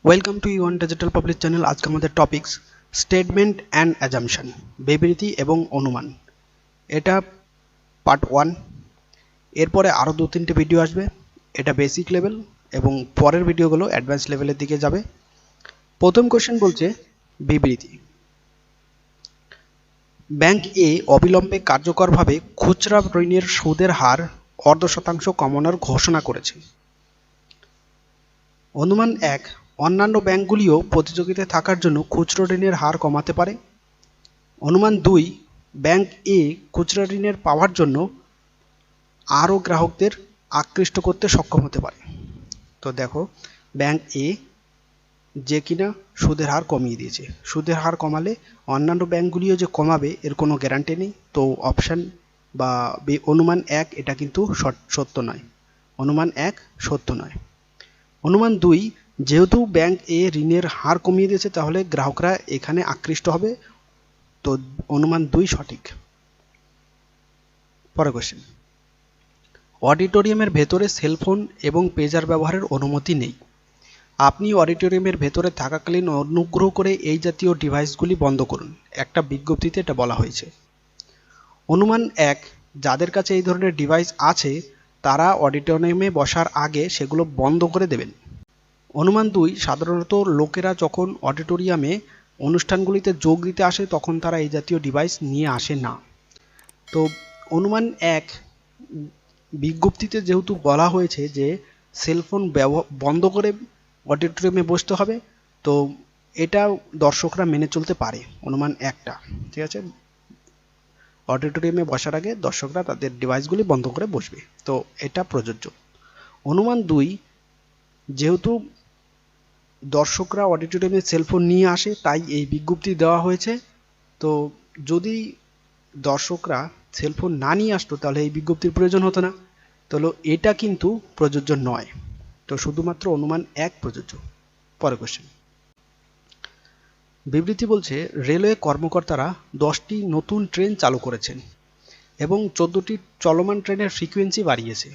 Welcome to ইউন digital public channel. আজকে আমাদের টপিকস স্টেটমেন্ট অ্যান্ড অ্যাজাম্পশন, বিবৃতি এবং অনুমান। এটা পার্ট 1। এরপরে আরও 2-3টে ভিডিও আসবে। এটা বেসিক লেভেল এবং পরের ভিডিওগুলো অ্যাডভান্স লেভেলের দিকে যাবে। প্রথম কোশ্চেন বলছে বিবৃতি। ব্যাংক এ অবিলম্বে কার্যকরভাবে খুচরা ঋণের সুদের হার 0.5% কমানোর ঘোষণা করেছে। অনুমান 1, অন্যান্য ব্যাংকগুলিও প্রতিযোগিতায় থাকার জন্য খুচরো ঋণের হার কমাতে পারে। অনুমান 2, ব্যাংক এ খুচরা ঋণের পাওয়ার জন্য আরও গ্রাহকদের আকৃষ্ট করতে সক্ষম হতে পারে। তো দেখো, ব্যাংক এ যে কিনা সুদের হার কমিয়ে দিয়েছে, সুদের হার কমালে অন্যান্য ব্যাংকগুলিও যে কমাবে এর কোনো গ্যারান্টি নেই। তো অপশান বা অনুমান 1 এটা কিন্তু সত্য নয়। অনুমান 1 সত্য নয়। অনুমান 2, যেহেতু ব্যাংক এ ঋণের হার কমিয়ে দিয়েছে তাহলে গ্রাহকরা এখানে আকৃষ্ট হবে। তো অনুমান 2 সঠিক। পরের কোশ্চেন, অডিটোরিয়ামের ভেতরে সেলফোন এবং পেজার ব্যবহারের অনুমতি নেই। আপনি অডিটোরিয়ামের ভেতরে থাকাকালীন অনুগ্রহ করে এই জাতীয় ডিভাইসগুলি বন্ধ করুন, একটা বিজ্ঞপ্তিতে এটা বলা হয়েছে। অনুমান 1, যাদের কাছে এই ধরনের ডিভাইস আছে তারা অডিটোরিয়ামে বসার আগে সেগুলো বন্ধ করে দেবেন। অনুমান 2, সাধারণত লোকেরা যখন অডিটোরিয়ামে অনুষ্ঠানগুলিতে যোগ দিতে আসে তখন তারা এই জাতীয় ডিভাইস নিয়ে আসে না। তো অনুমান 1, বিজ্ঞপ্তিতে যেহেতু বলা হয়েছে যে সেলফোন বন্ধ করে অডিটোরিয়ামে বসতে হবে, তো এটা দর্শকরা মেনে চলতে পারে। অনুমান 1টা ঠিক আছে, অডিটোরিয়ামে বসার আগে দর্শকরা তাদের ডিভাইসগুলি বন্ধ করে বসবে, তো এটা প্রযোজ্য। অনুমান 2, যেহেতু দর্শকরা অডিটোরিয়ামে সেলফোন নিয়ে আসে তাই এই বিজ্ঞপ্তি দেওয়া হয়েছে। তো যদি দর্শকরা সেলফোন না নিয়ে আসতো তাহলে এই বিজ্ঞপ্তির প্রয়োজন হতো না। তাহলে এটা কিন্তু প্রযোজ্য নয়। তো শুধুমাত্র অনুমান 1 প্রযোজ্য। পরের কোশ্চেন, বিবৃতি বলছে রেলওয়ে কর্মকর্তারা 10টি নতুন ট্রেন চালু করেছেন এবং 14টি চলমান ট্রেনের ফ্রিকোয়েন্সি বাড়িয়েছে।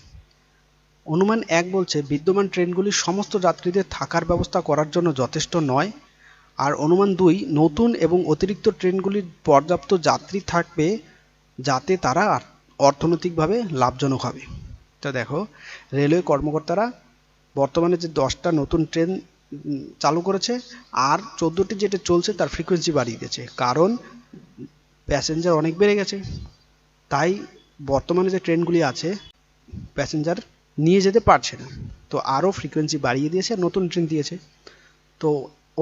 অনুমান 1 বলছে বিদ্যমান ট্রেনগুলি সমস্ত যাত্রীদের থাকার ব্যবস্থা করার জন্য যথেষ্ট নয়। আর অনুমান 2, নতুন এবং অতিরিক্ত ট্রেনগুলির পর্যাপ্ত যাত্রী থাকবে যাতে তারা অর্থনৈতিকভাবে লাভজনক হবে। তো দেখো, রেলওয়ে কর্মকর্তারা বর্তমানে যে 10টা নতুন ট্রেন চালু করেছে আর 14টি যেটা চলছে তার ফ্রিকোয়েন্সি বাড়িয়ে দিয়েছে, কারণ প্যাসেঞ্জার অনেক বেড়ে গেছে। তাই বর্তমানে যে ট্রেনগুলি আছে প্যাসেঞ্জার নিয়ে যেতে পারছে না, তো আরও ফ্রিকোয়েন্সি বাড়িয়ে দিয়েছে, নতুন ট্রেন দিয়েছে। তো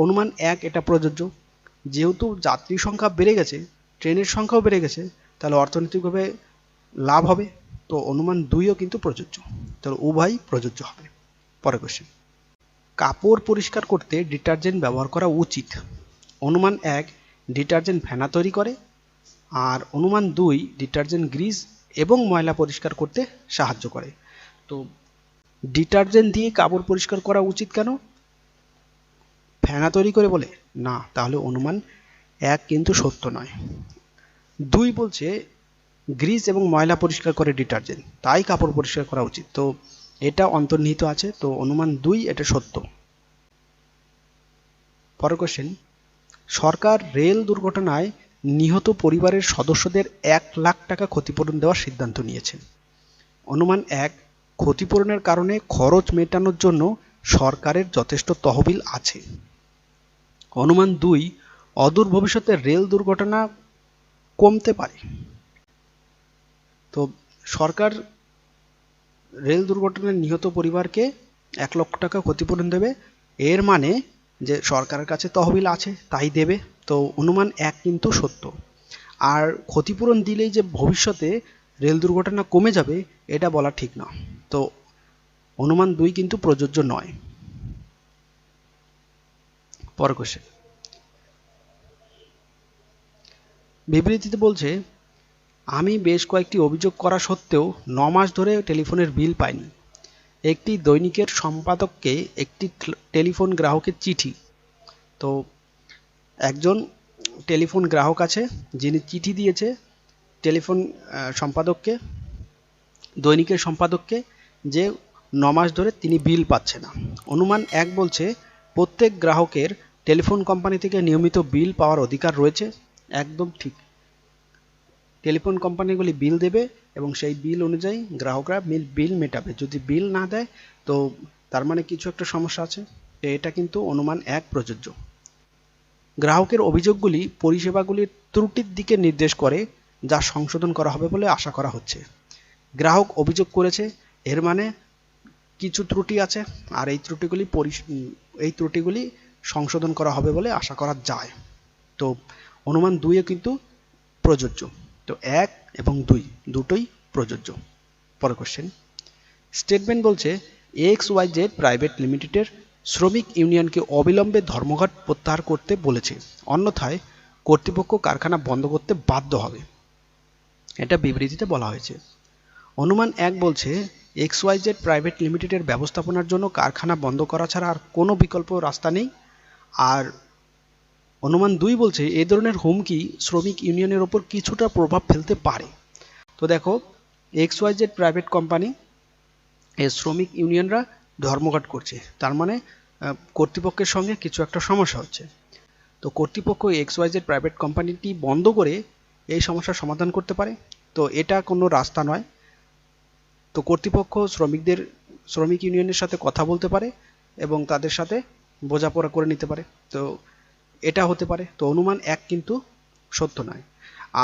অনুমান 1 এটা প্রযোজ্য। যেহেতু যাত্রী সংখ্যা বেড়ে গেছে, ট্রেনের সংখ্যাও বেড়ে গেছে, তাহলে অর্থনৈতিকভাবে লাভ হবে। তো অনুমান 2ও কিন্তু প্রযোজ্য, তাহলে উভয় প্রযোজ্য হবে। পরের কোশ্চেন, কাপড় পরিষ্কার করতে ডিটারজেন্ট ব্যবহার করা উচিত। অনুমান 1, ডিটারজেন্ট ফেনা তৈরি করে। আর অনুমান 2, ডিটারজেন্ট গ্রিজ এবং ময়লা পরিষ্কার করতে সাহায্য করে। তো ডিটারজেন্ট দিয়ে কাপড় পরিষ্কার করা উচিত কেন? ফেনা তৈরি করে বলে না, তাহলে অনুমান 1 কিন্তু সত্য নয়। 2 বলছে গ্রিজ এবং ময়লা পরিষ্কার করে ডিটারজেন্ট, তাই কাপড় পরিষ্কার করা উচিত। তো এটা অন্তর্নিহিত আছে, তো অনুমান 2 এটা সত্য। পরের কোশ্চেন, সরকার রেল দুর্ঘটনায় নিহত পরিবারের সদস্যদের 1 লাখ টাকা ক্ষতিপূরণ দেওয়ার সিদ্ধান্ত নিয়েছে। অনুমান 1, ক্ষতিপূরণের কারণে খরচ মেটানোর জন্য সরকারের যথেষ্ট তহবিল আছে। অনুমান 2, অদূর ভবিষ্যতে রেল দুর্ঘটনা কমতে পারে। তো সরকার রেল দুর্ঘটনায় নিহত পরিবারকে 1 লক্ষ টাকা ক্ষতিপূরণ দেবে, এর মানে যে সরকারের কাছে তহবিল আছে তাই দেবে। তো অনুমান 1 কিন্তু সত্য। আর ক্ষতিপূরণ দিলেই যে ভবিষ্যতে রেল দুর্ঘটনা কমে যাবে এটা বলা ঠিক না। তো অনুমান 2 কিন্তু প্রযোজ্য নয়। পরের কোশ্চেন, বিবৃতিতে বলছে আমি বেশ কয়েকটি অভিযোগ করা সত্ত্বেও 9 মাস ধরে টেলিফোনের বিল পাইনি। একটি দৈনিকের সম্পাদককে একটি টেলিফোন গ্রাহকের চিঠি। তো একজন টেলিফোন গ্রাহক আছে যিনি চিঠি দিয়েছে টেলিফোন সম্পাদককে, দৈনিকের সম্পাদককে, যে 9 মাস ধরে তিনি বিল পাচ্ছে না। অনুমান 1 বলছে প্রত্যেক গ্রাহকের টেলিফোন কোম্পানি থেকে নিয়মিত বিল পাওয়ার অধিকার রয়েছে। একদম ঠিক, টেলিফোন কোম্পানিগুলি বিল দেবে এবং সেই বিল অনুযায়ী গ্রাহকরা বিল মেটাবে। যদি বিল না দেয় তো তার মানে কিছু একটা সমস্যা আছে। এটা কিন্তু অনুমান 1 প্রযোজ্য। গ্রাহকের অভিযোগগুলি পরিষেবাগুলির ত্রুটির দিকে নির্দেশ করে, যা সংশোধন করা হবে বলে আশা করা হচ্ছে। গ্রাহক অভিযোগ করেছে, এর মানে কিছু ত্রুটি আছে, আর এই ত্রুটিগুলি সংশোধন করা হবে বলে আশা করা যায়। তো অনুমান 2 কিন্তু প্রযোজ্য। তো 1 এবং 2 দুটোই প্রযোজ্য। পরের কোশ্চেন, স্টেটমেন্ট বলছে XYZ প্রাইভেট লিমিটেডের শ্রমিক ইউনিয়নকে অবিলম্বে ধর্মঘট প্রত্যাহার করতে বলেছে, অন্যথায় কর্তৃপক্ষ কারখানা বন্ধ করতে বাধ্য হবে। এটা বিবৃতিতে বলা হয়েছে। অনুমান 1 বলছে XYZ প্রাইভেট লিমিটেডের ব্যবস্থাপনার জন্য কারখানা বন্ধ করা ছাড়া আর কোনো বিকল্প রাস্তা নেই। আর অনুমান 2 বলছে এই ধরনের হুমকি শ্রমিক ইউনিয়নের ওপর কিছুটা প্রভাব ফেলতে পারে। তো দেখো, XYZ প্রাইভেট কোম্পানি এর শ্রমিক ইউনিয়নরা ধর্মঘট করছে, তার মানে কর্তৃপক্ষের সঙ্গে কিছু একটা সমস্যা হচ্ছে। তো কর্তৃপক্ষ XYZ প্রাইভেট কোম্পানিটি বন্ধ করে এই সমস্যার সমাধান করতে পারে। তো এটা কোনো রাস্তা নয়। তো কর্তৃপক্ষ শ্রমিক ইউনিয়নের সাথে কথা বলতে পারে এবং তাদের সাথে বোঝাপড়া করে নিতে পারে। তো এটা হতে পারে। তো অনুমান 1 কিন্তু সত্য নয়।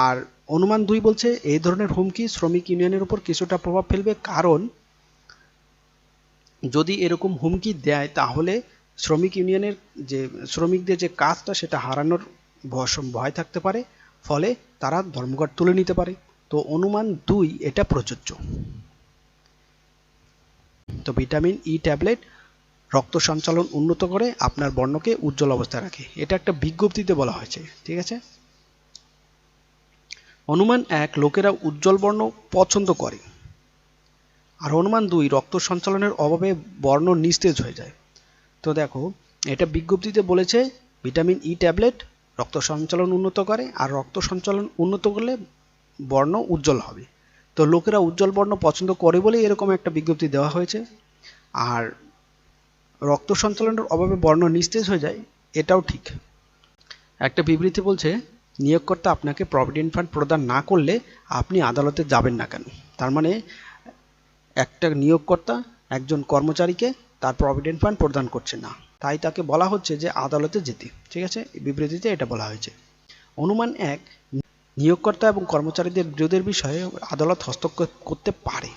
আর অনুমান 2 বলছে এই ধরনের হুমকি শ্রমিক ইউনিয়নের উপর কিছুটা প্রভাব ফেলবে, কারণ যদি এরকম হুমকি দেয় তাহলে শ্রমিক ইউনিয়নের শ্রমিকদের যে কাজটা সেটা হারানোর ভয় থাকতে পারে, ফলে তারা ধর্মঘট তুলে নিতে পারে। তো অনুমান 2 এটা প্রযোজ্য। তো ভিটামিন ই ট্যাবলেট রক্ত সঞ্চালন উন্নত করে, আপনার বর্ণকে উজ্জ্বল অবস্থায় রাখে। এটা একটা বিজ্ঞপ্তিতে বলা হয়েছে, ঠিক আছে। অনুমান 1 লোকেরা উজ্জ্বল বর্ণ পছন্দ করে। আর অনুমান 2 রক্ত সঞ্চালনের অভাবে বর্ণ নিস্তেজ হয়ে যায়। তো দেখো, এটা বিজ্ঞপ্তিতে বলেছে ভিটামিন ই ট্যাবলেট রক্ত সঞ্চালন উন্নত করে, আর রক্ত সঞ্চালন উন্নত করলে বর্ণ উজ্জ্বল হবে। তো লোকেরা উজ্জ্বল বর্ণ পছন্দ করে বলেই এরকম একটা বিজ্ঞপ্তি দেওয়া হয়েছে। আর রক্ত সঞ্চালনের অভাবে বর্ণ নিস্তেজ হয়ে যায়, এটাও ঠিক। একটা বিবৃতি বলছে নিয়োগকর্তা আপনাকে প্রভিডেন্ট ফান্ড প্রদান না করলে আপনি আদালতে যাবেন না কেন। তার মানে একটা নিয়োগকর্তা একজন কর্মচারীকে তার প্রভিডেন্ট ফান্ড প্রদান করছে না, তাই তাকে বলা হচ্ছে যে আদালতে যেতে, ঠিক আছে। বিবৃতিতে এটা বলা হয়েছে। অনুমান 1 নিয়োগকর্তা এবং কর্মচারীদের বিরোধের বিষয়ে আদালত হস্তক্ষেপ করতে পারে।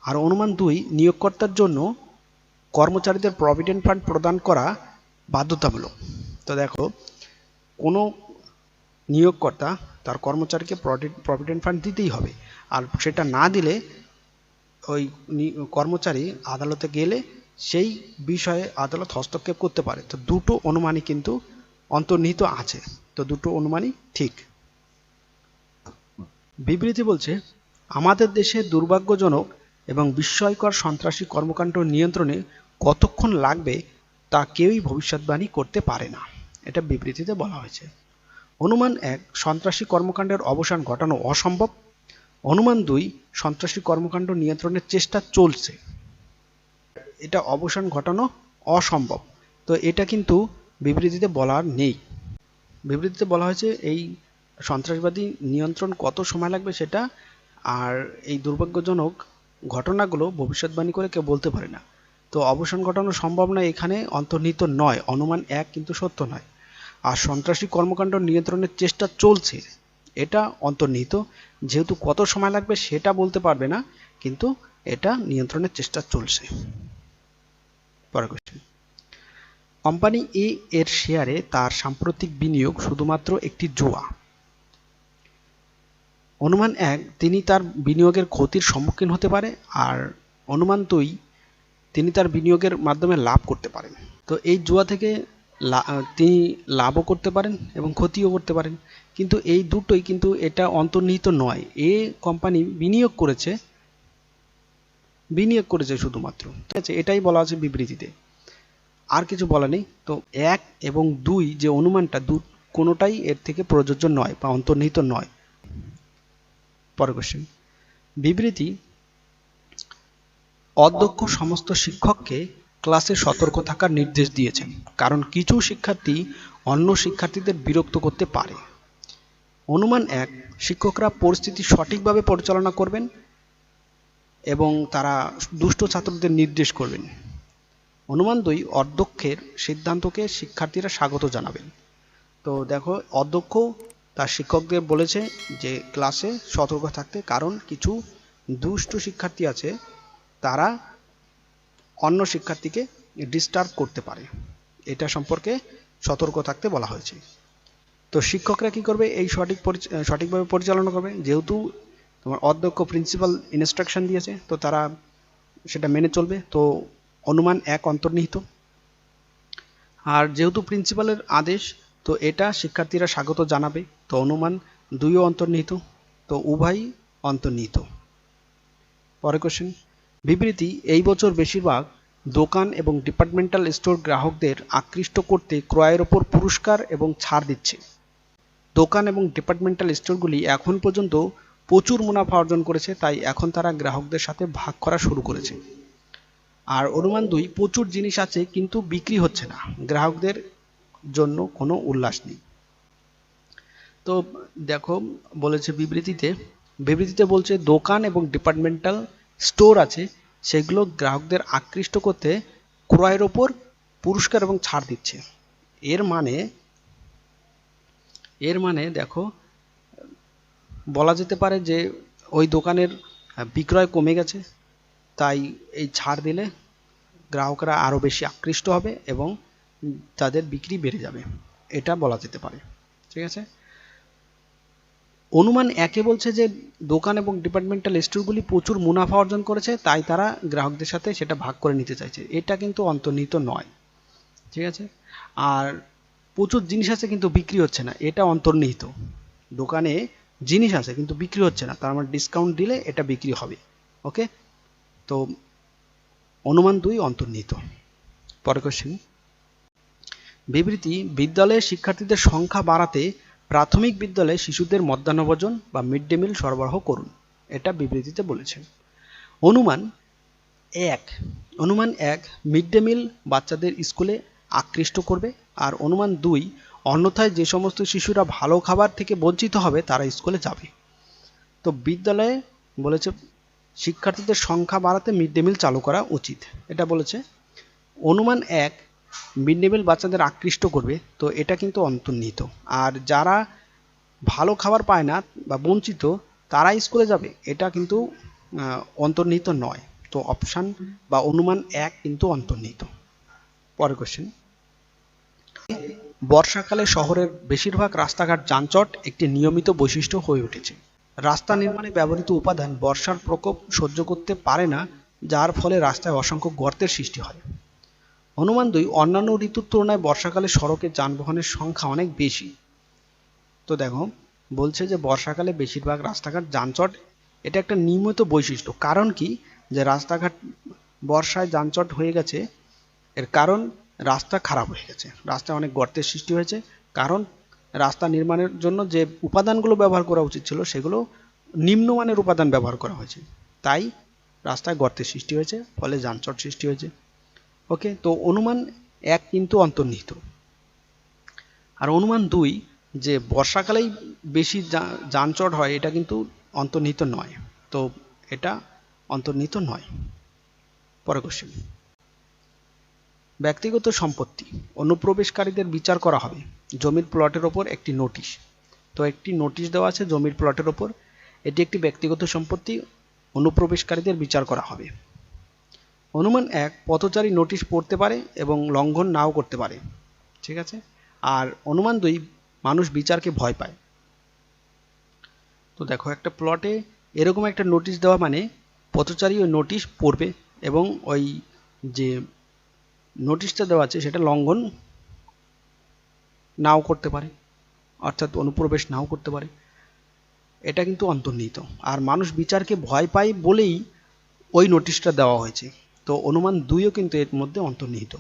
আর অনুমান 2 নিয়োগকর্তার জন্য কর্মচারীদের প্রভিডেন্ট ফান্ড প্রদান করা বাধ্যতামূলক। তো দেখো, কোনো নিয়োগকর্তা তার কর্মচারীকে প্রভিডেন্ট ফান্ড দিতেই হবে, আর সেটা না দিলে ওই কর্মচারী আদালতে গেলে সেই বিষয়ে আদালত হস্তক্ষেপ করতে পারে। তো দুটো অনুমানই কিন্তু অন্তর্নিহিত আছে। তো দুটো অনুমানই ঠিক। বিবৃতি বলছে আমাদের দেশে দুর্ভাগ্যজনক এবং বিস্ময়কর সন্ত্রাসী কর্মকাণ্ড নিয়ন্ত্রণে কতক্ষণ লাগবে তা কেউই ভবিষ্যৎবাণী করতে পারে না। এটা বিবৃতিতে বলা হয়েছে। অনুমান 1 সন্ত্রাসী কর্মকাণ্ডের অবসান ঘটানো অসম্ভব। অনুমান 2 সন্ত্রাসী কর্মকাণ্ড নিয়ন্ত্রণের চেষ্টা চলছে। এটা অবসান ঘটানো অসম্ভব। তো এটা কিন্তু বিবৃতিতে বলার নেই। বিবৃতিতে বলা হয়েছে এই সন্ত্রাসবাদী নিয়ন্ত্রণ কত সময় লাগবে সেটা, আর এই দুর্ভাগ্যজনক ঘটনাগুলো ভবিষ্যৎবাণী করে কেউ বলতে পারে না। তো অবসান ঘটানো সম্ভব নয় এখানে অন্তর্নিহিত নয়। অনুমান 1 কিন্তু সত্য নয়। আর সন্ত্রাসী কর্মকাণ্ড নিয়ন্ত্রণের চেষ্টা চলছে, এটা অন্তর্নিহিত। যেহেতু কত সময় লাগবে সেটা বলতে পারবে না, কিন্তু এটা নিয়ন্ত্রণের চেষ্টা চলছে। পরের কোশ্চেন, কোম্পানি এ এর শেয়ারে তার সাম্প্রতিক বিনিয়োগ শুধুমাত্র একটি জুয়া। অনুমান 1 তিনি তার বিনিয়োগের ক্ষতির সম্মুখীন হতে পারে। আর অনুমান 2 তিনি তার বিনিয়োগের মাধ্যমে লাভ করতে পারেন। তো এই জুয়া থেকে তিনি লাভও করতে পারেন এবং ক্ষতিও করতে পারেন, কিন্তু এই দুটোই কিন্তু এটা অন্তর্নিহিত নয়। এ কোম্পানি বিনিয়োগ করেছে শুধুমাত্র, ঠিক আছে। এটাই বলা আছে বিবৃতিতে, আর কিছু বলা নেই। তো 1 এবং 2 যে অনুমানটা কোনোটাই এর থেকে প্রযোজ্য নয় বা অন্তর্নিহিত নয়। পরের কোশ্চেন, বিবৃতি অধ্যক্ষ সমস্ত শিক্ষককে ক্লাসে সতর্ক থাকার নির্দেশ দিয়েছেন, কারণ কিছু শিক্ষার্থী অন্য শিক্ষার্থীদের বিরক্ত করতে পারে। অনুমান 1, শিক্ষকরা পরিস্থিতি সঠিকভাবে পরিচালনা করবেন এবং তারা দুষ্ট ছাত্রদের নির্দেশ করবেন। অনুমান 2, অধ্যক্ষের সিদ্ধান্তকে শিক্ষার্থীরা স্বাগত জানাবেন। তো দেখো, অধ্যক্ষ তার শিক্ষকদের বলেছে যে ক্লাসে সতর্ক থাকতে, কারণ কিছু দুষ্ট শিক্ষার্থী আছে, তারা অন্য শিক্ষার্থীকে ডিস্টার্ব করতে পারে। এটা সম্পর্কে সতর্ক থাকতে বলা হয়েছে। তো শিক্ষকরা কি করবে? এই সঠিকভাবে পরিচালনা করবে। যেহেতু তোমার অধ্যক্ষ প্রিন্সিপাল ইনস্ট্রাকশন দিয়েছে, তো তারা সেটা মেনে চলবে। তো অনুমান 1 অন্তর্নিহিত। আর যেহেতু প্রিন্সিপালের আদেশ, তো এটা শিক্ষার্থীরা স্বাগত জানাবে। তো অনুমান 2ও অন্তর্নিহিত। তো উভয়ই অন্তর্নিহিত। পরের কোশ্চেন, বিবৃতি, এই বছর বেশিরভাগ দোকান এবং ডিপার্টমেন্টাল স্টোর গ্রাহকদের আকৃষ্ট করতে ক্রয়ের ওপর পুরস্কার এবং ছাড় দিচ্ছে। দোকান এবং ডিপার্টমেন্টাল স্টোরগুলি এখন পর্যন্ত প্রচুর মুনাফা অর্জন করেছে, তাই এখন তারা গ্রাহকদের সাথে ভাগ করা শুরু করেছে। আর অনুমান 2, প্রচুর জিনিস আছে কিন্তু বিক্রি হচ্ছে না, গ্রাহকদের জন্য কোনো উল্লাস নেই। তো দেখো, বলেছে বিবৃতিতে বলছে দোকান এবং ডিপার্টমেন্টাল স্টোর আছে, সেগুলো গ্রাহকদের আকৃষ্ট করতে ক্রয়ের ওপর পুরস্কার এবং ছাড় দিচ্ছে। এর মানে দেখো, বলা যেতে পারে যে ওই দোকানের বিক্রয় কমে গেছে, তাই এই ছাড় দিলে গ্রাহকরা আরও বেশি আকৃষ্ট হবে এবং তাদের বিক্রি বেড়ে যাবে, এটা বলা যেতে পারে। ঠিক আছে। অনুমান 1 বলছে যে দোকান এবং ডিপার্টমেন্টাল স্টোরগুলি প্রচুর মুনাফা অর্জন করেছে, তাই তারা গ্রাহকদের সাথে সেটা ভাগ করে নিতে চাইছে। এটা কিন্তু অন্তর্নিহিত নয়। ঠিক আছে। আর প্রচুর জিনিস আছে কিন্তু বিক্রি হচ্ছে না, এটা অন্তর্নিহিত। দোকানে জিনিস আছে কিন্তু বিক্রি হচ্ছে না, তার মানে ডিসকাউন্ট দিলে এটা বিক্রি হবে। ওকে। তো অনুমান 2 অন্তর্নিহিত। পরের কোশ্চেন, বিবৃতি, বিদ্যালয়ে শিক্ষার্থীদের সংখ্যা বাড়াতে প্রাথমিক বিদ্যালয়ে শিশুদের মধ্যাহ্নভোজন বা মিড ডে মিল সরবরাহ করুন, এটা বিবৃতিতে বলেছেন। অনুমান 1, মিড ডে মিল বাচ্চাদের স্কুলে আকৃষ্ট করবে। আর অনুমান 2, অন্যথায় যে সমস্ত শিশুরা ভালো খাবার থেকে বঞ্চিত হবে তারা স্কুলে যাবে। তো বিদ্যালয়ে বলেছে শিক্ষার্থীদের সংখ্যা বাড়াতে মিড ডে মিল চালু করা উচিত, এটা বলেছে। অনুমান 1, মিড ডে মিল বাচ্চাদের আকৃষ্ট করবে, তো এটা কিন্তু অন্তর্নিহিত। আর যারা ভালো খাবার পায় না বা বঞ্চিত, তারা স্কুলে যাবে, এটা কিন্তু অন্তর্নিহিত নয়। তো অপশান বা অনুমান 1 কিন্তু অন্তর্নিহিত। পরের কোশ্চেন, বর্ষাকালে শহরের বেশিরভাগ রাস্তাঘাট যানজট একটি নিয়মিত বৈশিষ্ট্য হয়ে উঠেছে। রাস্তা নির্মাণে ব্যবহৃত উপাদান বর্ষার প্রকোপ সহ্য করতে পারে না, যার ফলে রাস্তায় অসংখ্য গর্তের সৃষ্টি হয়। অনুমান 2, অন্যান্য ঋতুর তুলনায় বর্ষাকালে সড়কে যানবাহনের সংখ্যা অনেক বেশি। তো দেখো, বলছে যে বর্ষাকালে বেশিরভাগ রাস্তাঘাট যানজট, এটা একটা নিয়মিত বৈশিষ্ট্য। কারণ কি, যে রাস্তাঘাট বর্ষায় যানজট হয়ে গেছে, এর কারণ রাস্তা খারাপ হয়ে গেছে, রাস্তায় অনেক গর্তের সৃষ্টি হয়েছে। কারণ রাস্তা নির্মাণের জন্য যে উপাদানগুলো ব্যবহার করা উচিত ছিল, সেগুলো নিম্নমানের উপাদান ব্যবহার করা হয়েছে, তাই রাস্তায় গর্তের সৃষ্টি হয়েছে, ফলে যানজট সৃষ্টি হয়েছে। ওকে। তো অনুমান 1 কিন্তু অন্তর্নিহিত। আর অনুমান 2, যে বর্ষাকালেই বেশি যানজট হয়, এটা কিন্তু অন্তর্নিহিত নয়। তো এটা অন্তর্নিহিত নয়। পরের কোশ্চেন, ব্যক্তিগত সম্পত্তি, অনুপ্রবেশকারীদের বিচার করা হবে। জমির প্লটের ওপর একটি নোটিশ। তো একটি নোটিশ দেওয়া আছে জমির প্লটের ওপর, এটি একটি ব্যক্তিগত সম্পত্তি, অনুপ্রবেশকারীদের বিচার করা হবে। অনুমান 1, পথচারী নোটিশ পড়তে পারে এবং লঙ্ঘন নাও করতে পারে। ঠিক আছে। আর অনুমান 2, মানুষ বিচারকে ভয় পায়। তো দেখো, একটা প্লটে এরকম একটা নোটিশ দেওয়া মানে পথচারী ওই নোটিশ পড়বে এবং ওই যে নোটিশটা দেওয়া আছে সেটা লঙ্ঘন নাও করতে পারে, অর্থাৎ অনুপ্রবেশ নাও করতে পারে। এটা কিন্তু অন্তর্নিহিত। আর মানুষ বিচারকে ভয় পায় বলেই ওই নোটিশটা দেওয়া হয়েছে। তো অনুমান 2ও কিন্তু এর মধ্যে অন্তর্নিহিত।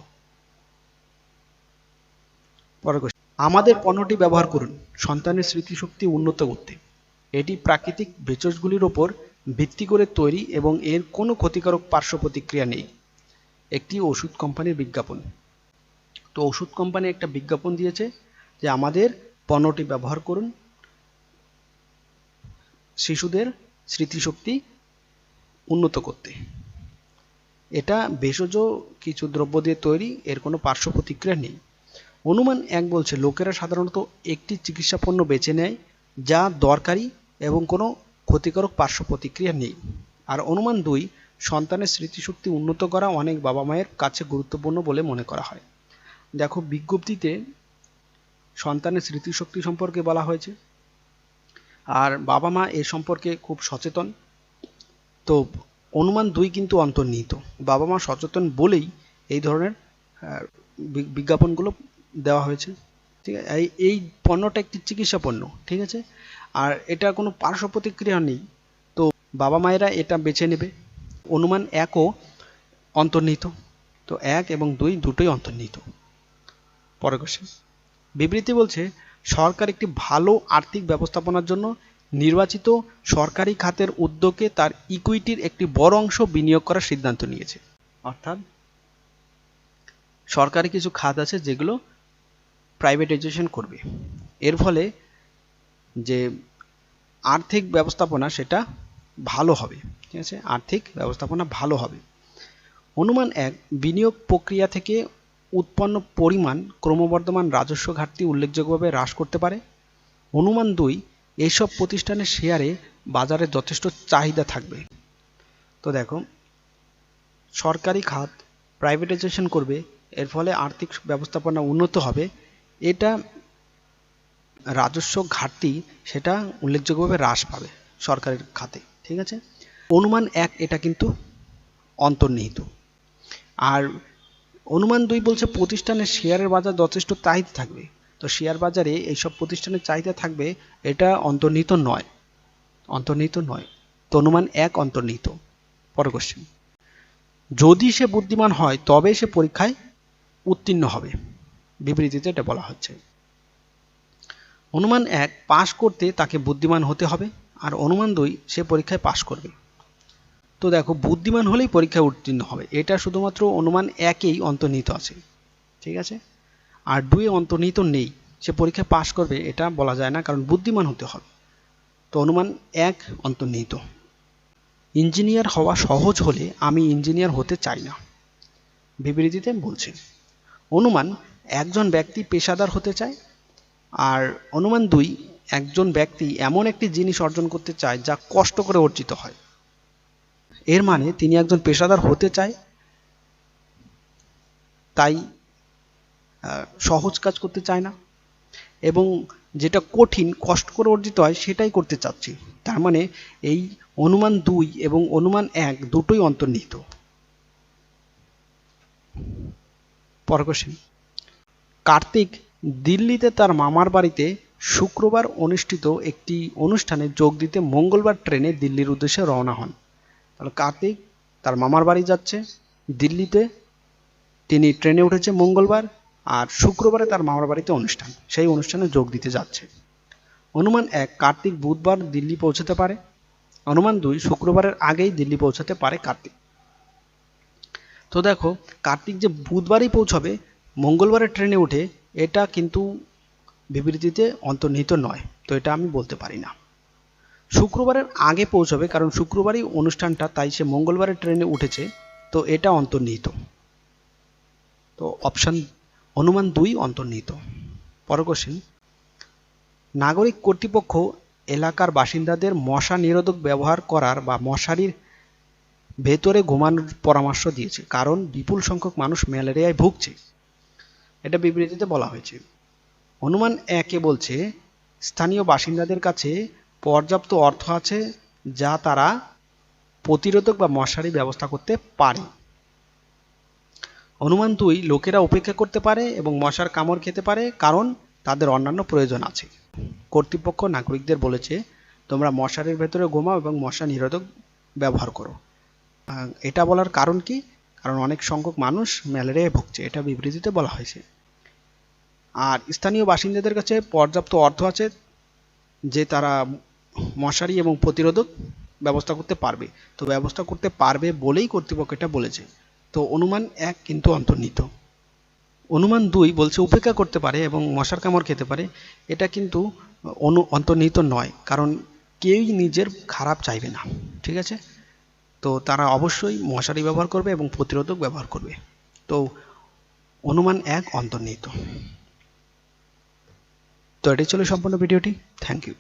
পরের কোশ্চেন, আমাদের পণ্যটি ব্যবহার করুন সন্তানের স্মৃতিশক্তি উন্নত করতে। এটি প্রাকৃতিক ভেষজগুলির ওপর ভিত্তি করে তৈরি এবং এর কোনো ক্ষতিকারক পার্শ্ব প্রতিক্রিয়া নেই। একটি ওষুধ কোম্পানির বিজ্ঞাপন। তো ওষুধ কোম্পানি একটা বিজ্ঞাপন দিয়েছে যে আমাদের পণ্যটি ব্যবহার করুন, শিশুদের স্মৃতিশক্তি উন্নত করতে। এটা ভেষজ কিছু দ্রব্য দিয়ে তৈরি, এর কোনো পার্শ্ব প্রতিক্রিয়া নেই। অনুমান 1 বলছে লোকেরা সাধারণত একটি চিকিৎসা পণ্য বেছে নেয় যা দরকারি এবং কোনো ক্ষতিকারক পার্শ্ব প্রতিক্রিয়া নেই। আর অনুমান 2, সন্তানের স্মৃতিশক্তি উন্নত করা অনেক বাবা মায়ের কাছে গুরুত্বপূর্ণ বলে মনে করা হয়। দেখো বিজ্ঞপ্তিতে সন্তানের স্মৃতিশক্তি সম্পর্কে বলা হয়েছে, আর বাবা মা এ সম্পর্কে খুব সচেতন। তো অনুমান 2 কিন্তু অন্তর্নিহিত, বাবা মা সচেতন বলেই এই ধরনের বিজ্ঞাপনগুলো দেওয়া হয়েছে। ঠিক আছে, এই পণ্যটা একটি চিকিৎসা পণ্য, ঠিক আছে, আর এটা কোনো পার্শ্ব প্রতিক্রিয়া নেই, তো বাবা মায়েরা এটা বেছে নেবে। অনুমান 1ও অন্তর্নিহিত, তো 1 এবং 2 দুটোই অন্তর্নিহিত। পরের কোশ্চেন, বিবৃতি বলছে সরকার একটি ভালো আর্থিক ব্যবস্থাপনার জন্য নির্বাচিত সরকারি খাতের উদ্যোগে তার ইকুইটির একটি বড় অংশ বিনিয়োগ করার সিদ্ধান্ত নিয়েছে। অর্থাৎ সরকারি কিছু খাত আছে যেগুলো প্রাইভেটাইজেশন করবে, এর ফলে যে আর্থিক ব্যবস্থাপনা সেটা ভালো হবে। ঠিক আছে, আর্থিক ব্যবস্থাপনা ভালো হবে। অনুমান 1, বিনিয়োগ প্রক্রিয়া থেকে উৎপন্ন পরিমাণ ক্রমবর্ধমান রাজস্ব ঘাটতি উল্লেখযোগ্যভাবে হ্রাস করতে পারে। অনুমান 2, এইসব প্রতিষ্ঠানের শেয়ারে বাজারে যথেষ্ট চাহিদা থাকবে। তো দেখো সরকারি খাত প্রাইভেটাইজেশন করবে, এর ফলে আর্থিক ব্যবস্থাপনা উন্নত হবে, এটা রাজস্ব ঘাটতি সেটা উল্লেখযোগ্যভাবে হ্রাস পাবে সরকারের খাতে। ঠিক আছে, অনুমান 1 এটা কিন্তু অন্তর্নিহিত। আর অনুমান 2 বলছে প্রতিষ্ঠানের শেয়ারের বাজার যথেষ্ট চাহিদা থাকবে, তো শেয়ার বাজারে এইসব প্রতিষ্ঠানের চাহিদা থাকবে, এটা অন্তর্নিহিত নয়, অন্তর্নিহিত নয়। তো অনুমান 1 অন্তর্নিহিত। পরের কোশ্চেন, যদি সে বুদ্ধিমান হয় তবে সে পরীক্ষায় উত্তীর্ণ হবে, বিবৃতিতে এটা বলা হচ্ছে। অনুমান 1, পাশ করতে তাকে বুদ্ধিমান হতে হবে, আর অনুমান 2, সে পরীক্ষায় পাশ করবে। তো দেখো বুদ্ধিমান হলেই পরীক্ষায় উত্তীর্ণ হবে, এটা শুধুমাত্র অনুমান 1এই অন্তর্নিহিত আছে। ঠিক আছে, আর 2 অন্তর্নিহিত নেই, সে পরীক্ষায় পাশ করবে এটা বলা যায় না, কারণ বুদ্ধিমান হতে হবে। তো অনুমান 1 অন্তর্নিহিত। ইঞ্জিনিয়ার হওয়া সহজ হলে আমি ইঞ্জিনিয়ার হতে চাই না, বিবৃতিতে বলছে। অনুমান, একজন ব্যক্তি পেশাদার হতে চায়, আর অনুমান 2, একজন ব্যক্তি এমন একটি জিনিস অর্জন করতে চায় যা কষ্ট করে অর্জিত হয়। এর মানে তিনি একজন পেশাদার হতে চায়, তাই সহজ কাজ করতে চায় না, এবং যেটা কঠিন কষ্ট করে অর্জিত হয় সেটাই করতে চাচ্ছি। তার মানে এই অনুমান 2 এবং অনুমান 1 দুটোই অন্তর্নিহিত। পরের কোশ্চেন, কার্তিক দিল্লিতে তার মামার বাড়িতে শুক্রবার অনুষ্ঠিত একটি অনুষ্ঠানে যোগ দিতে মঙ্গলবার ট্রেনে দিল্লির উদ্দেশ্যে রওনা হন। তাহলে কার্তিক তার মামার বাড়ি যাচ্ছে দিল্লিতে, তিনি ট্রেনে উঠেছে মঙ্গলবার, আর শুক্রবারে তার মামার বাড়িতে অনুষ্ঠান, সেই অনুষ্ঠানে যোগ দিতে যাচ্ছে। অনুমান 1, কার্তিক বুধবার দিল্লি পৌঁছাতে পারে। অনুমান 2, শুক্রবারের আগেই দিল্লি পৌঁছাতে পারে কার্তিক। তো দেখো কার্তিক যে বুধবারই পৌঁছাবে মঙ্গলবারের ট্রেনে উঠে, এটা কিন্তু বিবৃতিতে অন্তর্নিহিত নয়, তো এটা আমি বলতে পারি না। শুক্রবারের আগে পৌঁছাবে কারণ শুক্রবারই অনুষ্ঠানটা, তাই সে মঙ্গলবারের ট্রেনে উঠেছে, তো এটা অন্তর্নিহিত। তো অপশন অনুমান 2 অন্তর্নিহিত। পরের কোশ্চেন, নাগরিক কর্তৃপক্ষ এলাকার বাসিন্দাদের মশা নিরোধক ব্যবহার করার বা মশারির ভেতরে ঘুমানোর পরামর্শ দিয়েছে, কারণ বিপুল সংখ্যক মানুষ ম্যালেরিয়ায় ভুগছে, এটা বিবৃতিতে বলা হয়েছে। অনুমান 1 বলছে স্থানীয় বাসিন্দাদের কাছে পর্যাপ্ত অর্থ আছে যা তারা প্রতিরোধক বা মশারি ব্যবস্থা করতে পারে। অনুমান 2, লোকেরা উপেক্ষা করতে পারে এবং মশার কামড় খেতে পারে কারণ তাদের অন্যান্য প্রয়োজন আছে। কর্তৃপক্ষ নাগরিকদের বলেছে তোমরা মশারির ভেতরে ঘুমাও এবং মশা নিরোধক ব্যবহার করো। এটা বলার কারণ কি? কারণ অনেক সংখ্যক মানুষ ম্যালেরিয়ায় ভুগছে, এটা বিবৃতিতে বলা হয়েছে। আর স্থানীয় বাসিন্দাদের কাছে পর্যাপ্ত অর্থ আছে যে তারা মশারি এবং প্রতিরোধক ব্যবস্থা করতে পারবে, তো ব্যবস্থা করতে পারবে বলেই কর্তৃপক্ষ এটা বলেছে। তো অনুমান 1 কিন্তু অন্তর্নিহিত। অনুমান 2 বলছে উপেক্ষা করতে পারে এবং মশার কামড় খেতে পারে। এটা কিন্তু অন্তর্নিহিত নয়, কারণ কেউই নিজের খারাপ চাইবে না, ঠিক আছে। তো তারা অবশ্যই মশারি ব্যবহার করবে এবং প্রতিরোধক ব্যবহার করবে। তো অনুমান 1 অন্তর্নিহিত। তো এটাই ছিল সম্পূর্ণ ভিডিওটি। Thank you.